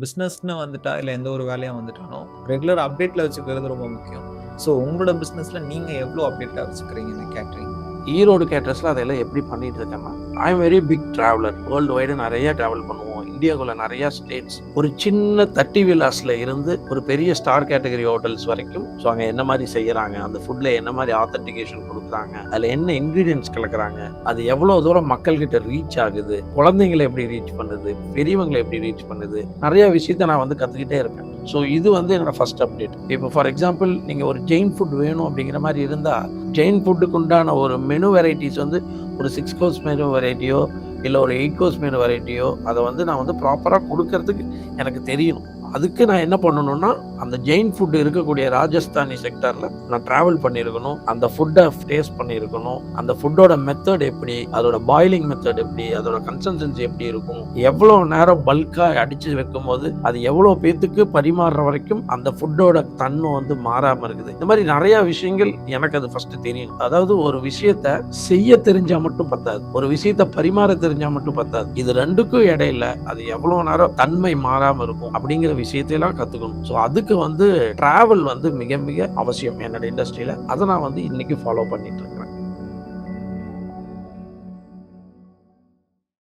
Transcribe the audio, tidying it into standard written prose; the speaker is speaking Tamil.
பிசினஸ்ன்னு வந்துட்டா, இல்ல எந்த ஒரு வேலையா வந்துட்டாலும், ரெகுலர் அப்டேட்ல வச்சுக்கிறது ரொம்ப முக்கியம். ஸோ உங்களோட பிசினஸ்ல நீங்க எவ்ளோ அப்டேட்டா வச்சுக்கிறீங்க இந்த கேட்டரிங்? ஈரோடு கேட்டர்ஸ்ல அதெல்லாம் எப்படி பண்ணிட்டு இருக்கேன்னா, I am very big traveller. World wide நிறைய டிராவல் பண்ணுவோம். இந்தியாவுக்குள்ள நிறைய ஸ்டேட்ஸ், ஒரு சின்ன 30 விலாஸ்ல இருந்து ஒரு பெரிய ஸ்டார் கேட்டகரி ஹோட்டல்ஸ் வரைக்கும். ஸோ அங்கே என்ன மாதிரி செய்யறாங்க, அந்த ஃபுட்ல என்ன மாதிரி ஆத்தென்டிகேஷன் கொடுக்குறாங்க, அதில் என்ன இன்கிரீடியன்ஸ் கலக்குறாங்க, அது எவ்வளோ தூரம் மக்கள்கிட்ட ரீச் ஆகுது, குழந்தைங்களை எப்படி ரீச் பண்ணுது, பெரியவங்களை எப்படி ரீச் பண்ணுது, நிறைய விஷயத்த நான் வந்து கற்றுக்கிட்டே இருக்கேன். ஸோ இது வந்து என்னோட ஃபர்ஸ்ட் அப்டேட். இப்போ ஃபார் எக்ஸாம்பிள் நீங்கள் ஒரு ஜெயின் ஃபுட் வேணும் அப்படிங்கிற மாதிரி இருந்தால், ஜெயின் ஃபுட்டுக்கு உண்டான ஒரு மெனு வெரைட்டிஸ் வந்து ஒரு 6 கோர்ஸ் மெனு வெரைட்டியோ இல்லை ஒரு 8 கோர்ஸ் மெனு வெரைட்டியோ அதை வந்து நான் வந்து ப்ராப்பராக கொடுக்கறதுக்கு எனக்கு தெரியணும். அதுக்கு நான் என்ன பண்ணணும்னா, அந்த ஜெயின் ஃபுட் இருக்கக்கூடிய ராஜஸ்தானி செக்டரில் நான் ட்ராவல் பண்ணியிருக்கணும், அந்த ஃபுட்டை டேஸ்ட் பண்ணியிருக்கணும், அந்த ஃபுட்டோட மெத்தட் எப்படி, அதோட பாயிலிங் மெத்தட் எப்படி, அதோட கன்சிஸ்டன்சி எப்படி இருக்கும், எவ்வளோ நேரம் பல்காக அடித்து வைக்கும் போது அது எவ்வளோ பேத்துக்கு பரிமாறுற வரைக்கும் அந்த ஃபுட்டோட தன்மை வந்து மாறாமல் இருக்குது. இந்த மாதிரி நிறையா விஷயங்கள் எனக்கு அது ஃபர்ஸ்ட் தெரியும். அதாவது ஒரு விஷயத்த செய்ய தெரிஞ்சால் மட்டும் பத்தாது, ஒரு விஷயத்த பரிமாற தெரிஞ்சால் மட்டும் பத்தாது. இது ரெண்டுக்கும் இடையில அது எவ்வளோ நேரம் தன்மை மாறாமல் இருக்கும் அப்படிங்கிற விஷயத்தையெல்லாம் கற்றுக்கணும். ஸோ அதுக்கு வந்து டிராவல் வந்து மிக மிக அவசியம் என்னோட இண்டஸ்ட்ரியில். அதை நான் வந்து இன்னைக்கு ஃபாலோ பண்ணிட்டு இருக்கேன்.